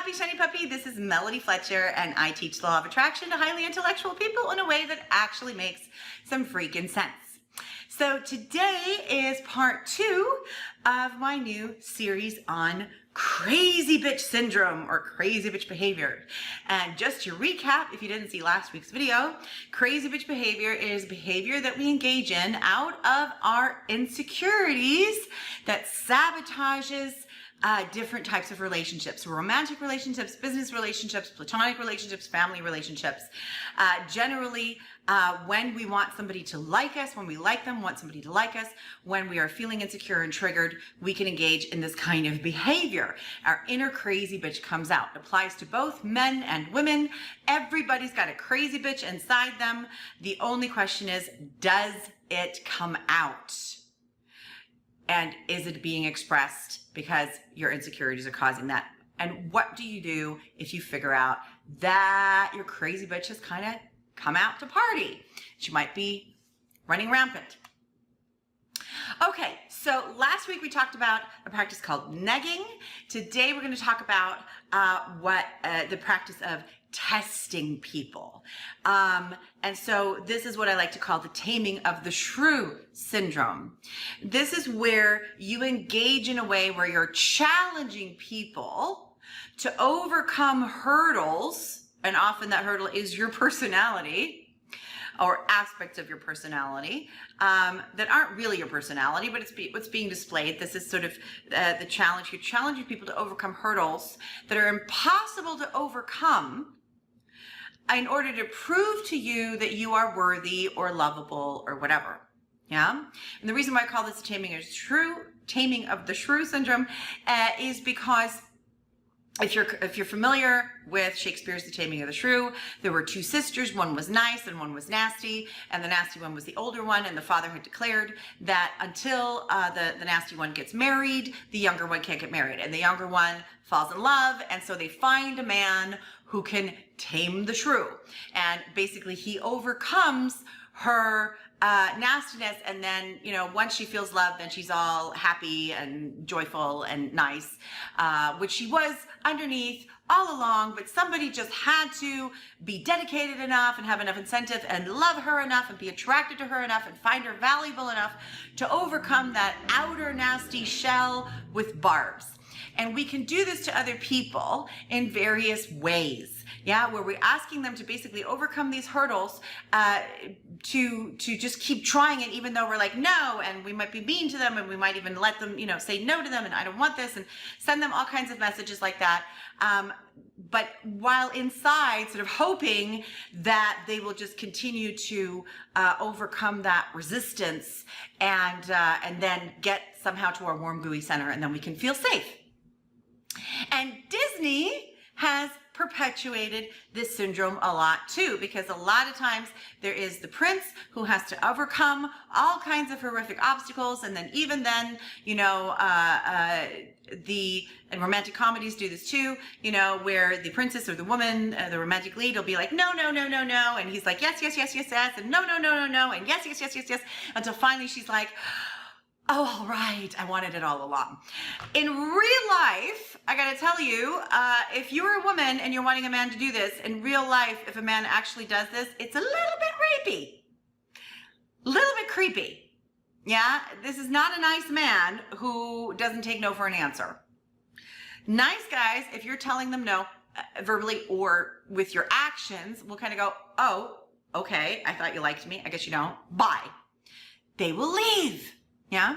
happy shiny puppy. This is Melody Fletcher, and I teach the law of attraction to highly intellectual people in a way that actually makes some freaking sense. So today is part 2 of my new series on crazy bitch syndrome or crazy bitch behavior. And just to recap, if you didn't see last week's video, crazy bitch behavior is behavior that we engage in out of our insecurities that sabotages different types of relationships, romantic relationships, business relationships, platonic relationships, family relationships. Generally, when we want somebody to like us, when we like them, want somebody to like us, when we are feeling insecure and triggered, we can engage in this kind of behavior. Our inner crazy bitch comes out. It applies to both men and women. Everybody's got a crazy bitch inside them. The only question is, does it come out? And is it being expressed because your insecurities are causing that? And what do you do if you figure out that your crazy bitch has kind of come out to party? She might be running rampant. Okay, so last week we talked about a practice called negging. Today we're going to talk about the practice of testing people. And so this is what I like to call the taming of the Shrew Syndrome. This is where you engage in a way where you're challenging people to overcome hurdles, and often that hurdle is your personality or aspects of your personality that aren't really your personality, but it's what's being displayed. This is sort of the challenge. You're challenging people to overcome hurdles that are impossible to overcome in order to prove to you that you are worthy or lovable or whatever. Yeah? And the reason why I call this taming of the Shrew Syndrome is because if you're familiar with Shakespeare's The Taming of the Shrew, there were two sisters. One was nice and one was nasty, and the nasty one was the older one, and the father had declared that until the nasty one gets married, the younger one can't get married, and the younger one falls in love, and so they find a man who can tame the shrew, and basically he overcomes her nastiness, and then, you know, once she feels love, then she's all happy and joyful and nice, which she was underneath all along, but somebody just had to be dedicated enough and have enough incentive and love her enough and be attracted to her enough and find her valuable enough to overcome that outer nasty shell with barbs. And we can do this to other people in various ways. Yeah, where we're asking them to basically overcome these hurdles to just keep trying it, even though we're like, no, and we might be mean to them, and we might even let them, you know, say no to them, and I don't want this, and send them all kinds of messages like that. But while inside, sort of hoping that they will just continue to overcome that resistance and then get somehow to our warm, gooey center, and then we can feel safe. And Disney has perpetuated this syndrome a lot too, because a lot of times there is the prince who has to overcome all kinds of horrific obstacles, and then even then, you know, and romantic comedies do this too, you know, where the princess or the woman, the romantic lead will be like, no, no, no, no, no, and he's like, yes, yes, yes, yes, yes, and no, no, no, no, no, and yes, yes, yes, yes, yes, until finally she's like, oh, all right, I wanted it all along. In real life, I gotta tell you, if you're a woman and you're wanting a man to do this, in real life, if a man actually does this, it's a little bit rapey, a little bit creepy. Yeah, this is not a nice man who doesn't take no for an answer. Nice guys, if you're telling them no, verbally or with your actions, will kind of go, oh, okay, I thought you liked me, I guess you don't, bye. They will leave. Yeah.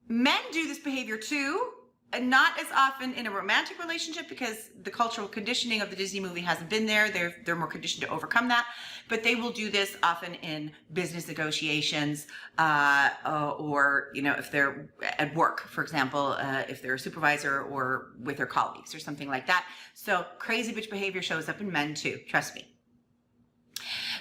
Men do this behavior too, and not as often in a romantic relationship because the cultural conditioning of the Disney movie hasn't been there. They're more conditioned to overcome that, but they will do this often in business negotiations, or, you know, if they're at work, for example, if they're a supervisor or with their colleagues or something like that. So crazy bitch behavior shows up in men too. Trust me.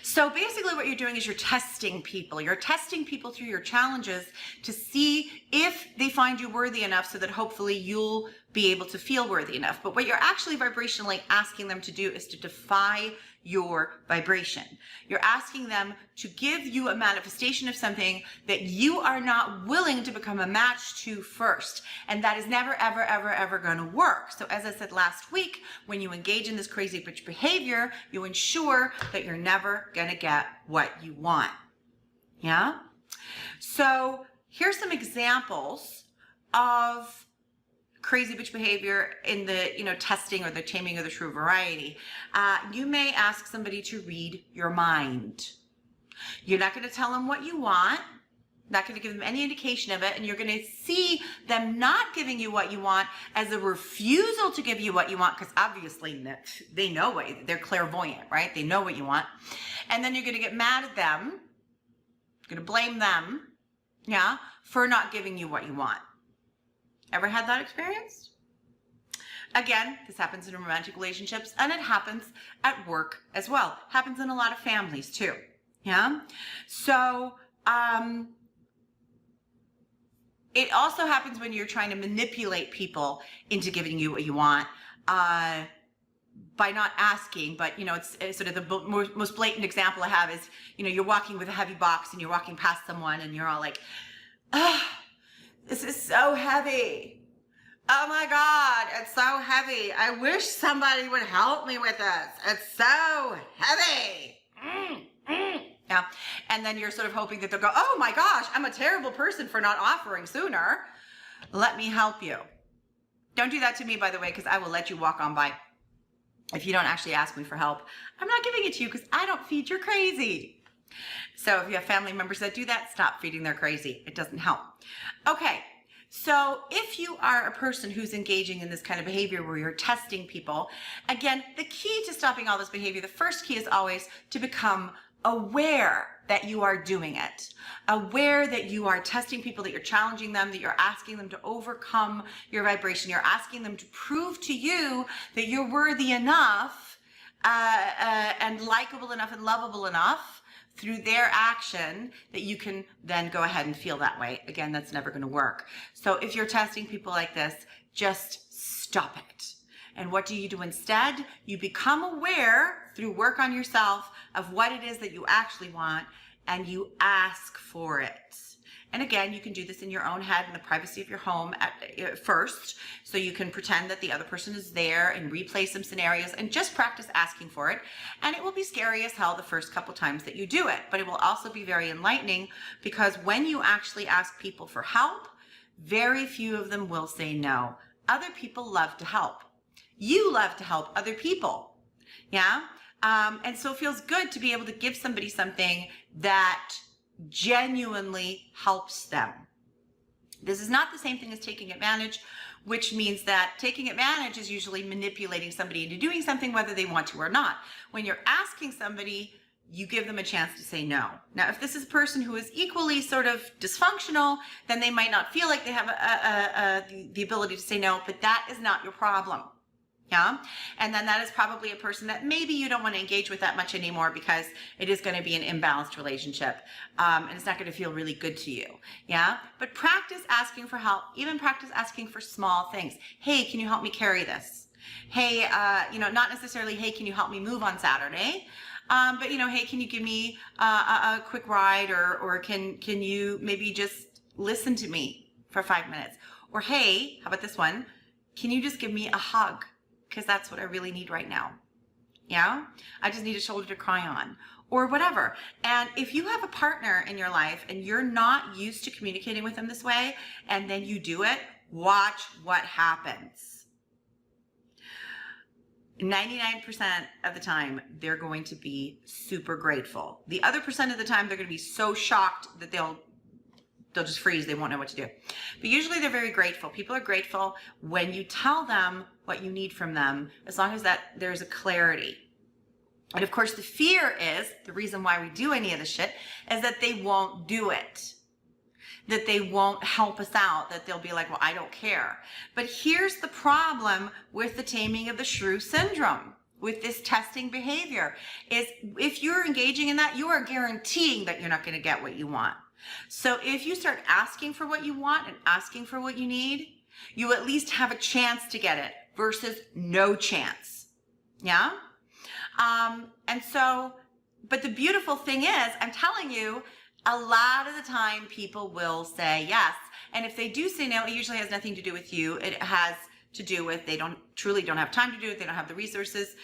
So basically what you're doing is you're testing people. You're testing people through your challenges to see if they find you worthy enough so that hopefully you'll be able to feel worthy enough. But what you're actually vibrationally asking them to do is to defy your vibration. You're asking them to give you a manifestation of something that you are not willing to become a match to first. And that is never, ever, ever, ever going to work. So as I said last week, when you engage in this crazy bitch behavior, you ensure that you're never going to get what you want. Yeah? So here's some examples of crazy bitch behavior in the, testing or the taming or the shrew variety. You may ask somebody to read your mind. You're not going to tell them what you want, not going to give them any indication of it, and you're going to see them not giving you what you want as a refusal to give you what you want, because obviously they know what, they're clairvoyant, right? They know what you want. And then you're going to get mad at them, you're going to blame them, yeah, for not giving you what you want. Ever had that experience? Again, this happens in romantic relationships, and it happens at work as well. Happens in a lot of families too. Yeah. So, it also happens when you're trying to manipulate people into giving you what you want, by not asking. But, it's sort of the most blatant example I have is, you're walking with a heavy box and you're walking past someone and you're all like, this is so heavy. Oh my God, it's so heavy. I wish somebody would help me with this. It's so heavy. Yeah. And then you're sort of hoping that they'll go, oh my gosh, I'm a terrible person for not offering sooner. Let me help you. Don't do that to me, by the way, because I will let you walk on by. If you don't actually ask me for help, I'm not giving it to you because I don't feed your crazy. So if you have family members that do that, stop feeding their crazy. It doesn't help. Okay, so if you are a person who's engaging in this kind of behavior where you're testing people, again, the key to stopping all this behavior, the first key is always to become aware that you are doing it. Aware that you are testing people, that you're challenging them, that you're asking them to overcome your vibration. You're asking them to prove to you that you're worthy enough and likable enough and lovable enough through their action that you can then go ahead and feel that way. Again, that's never going to work. So if you're testing people like this, just stop it. And what do you do instead? You become aware through work on yourself of what it is that you actually want, and you ask for it. And again, you can do this in your own head in the privacy of your home at first, so you can pretend that the other person is there and replay some scenarios and just practice asking for it. And it will be scary as hell the first couple times that you do it, but it will also be very enlightening, because when you actually ask people for help, very few of them will say no. Other people love to help. You love to help other people. Yeah? And so it feels good to be able to give somebody something that genuinely helps them. This is not the same thing as taking advantage, which means that taking advantage is usually manipulating somebody into doing something whether they want to or not. When you're asking somebody, you give them a chance to say no. Now, if this is a person who is equally sort of dysfunctional, then they might not feel like they have the ability to say no, but that is not your problem. Yeah. And then that is probably a person that maybe you don't want to engage with that much anymore, because it is going to be an imbalanced relationship. And it's not going to feel really good to you. Yeah. But practice asking for help, even practice asking for small things. Hey, can you help me carry this? Hey, not necessarily, hey, can you help me move on Saturday? But hey, can you give me a quick ride, or can you maybe just listen to me for 5 minutes? Or hey, how about this one? Can you just give me a hug? Because that's what I really need right now. Yeah? I just need a shoulder to cry on, or whatever. And if you have a partner in your life and you're not used to communicating with them this way, and then you do it, watch what happens. 99% of the time, they're going to be super grateful. The other percent of the time, they're going to be so shocked that they'll just freeze. They won't know what to do. But usually they're very grateful. People are grateful when you tell them what you need from them, as long as that there's a clarity. And of course, the fear is, the reason why we do any of this shit, is that they won't do it. That they won't help us out, that they'll be like, well, I don't care. But here's the problem with the taming of the Shrew Syndrome, with this testing behavior, is if you're engaging in that, you are guaranteeing that you're not going to get what you want. So if you start asking for what you want and asking for what you need, you at least have a chance to get it versus no chance. Yeah? And so, but the beautiful thing is, I'm telling you, a lot of the time people will say yes. And if they do say no, it usually has nothing to do with you. It has to do with they truly don't have time to do it. They don't have the resources.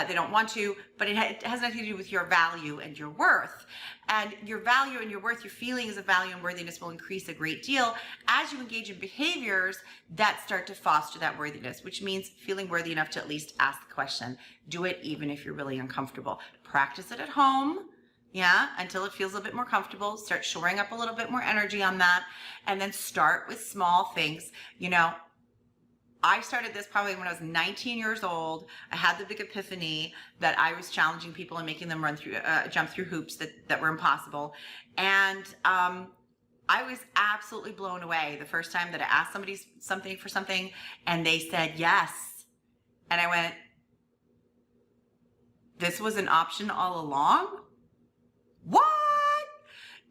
They don't want to, but it has nothing to do with your value and your worth. And your value and your worth, your feelings of value and worthiness will increase a great deal as you engage in behaviors that start to foster that worthiness, which means feeling worthy enough to at least ask the question. Do it even if you're really uncomfortable. Practice it at home. Yeah, until it feels a little bit more comfortable. Start shoring up a little bit more energy on that. And then start with small things. You know, I started this probably when I was 19 years old. I had the big epiphany that I was challenging people and making them jump through hoops that were impossible. And I was absolutely blown away the first time that I asked somebody something for something and they said yes. And I went, this was an option all along? What?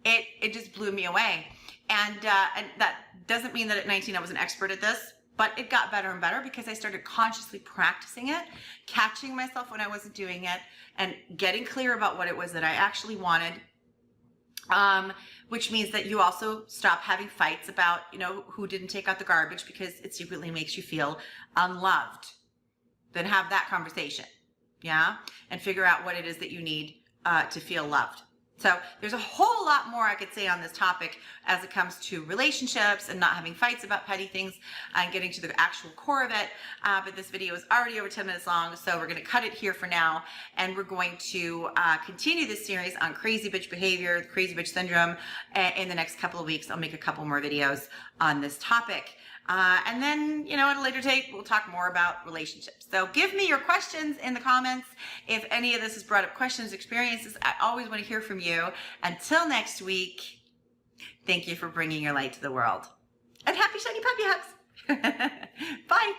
It just blew me away. And that doesn't mean that at 19 I was an expert at this, but it got better and better because I started consciously practicing it, catching myself when I wasn't doing it, and getting clear about what it was that I actually wanted. Which means that you also stop having fights about, you know, who didn't take out the garbage because it secretly makes you feel unloved. Then have that conversation, yeah? And figure out what it is that you need to feel loved. So there's a whole lot more I could say on this topic as it comes to relationships and not having fights about petty things and getting to the actual core of it. But this video is already over 10 minutes long, so we're going to cut it here for now. And we're going to continue this series on crazy bitch behavior, the crazy bitch syndrome. In the next couple of weeks, I'll make a couple more videos on this topic. And then, you know, at a later date, we'll talk more about relationships. So give me your questions in the comments. If any of this has brought up questions, experiences, I always want to hear from you. Until next week, thank you for bringing your light to the world. And happy shiny puppy hugs. Bye.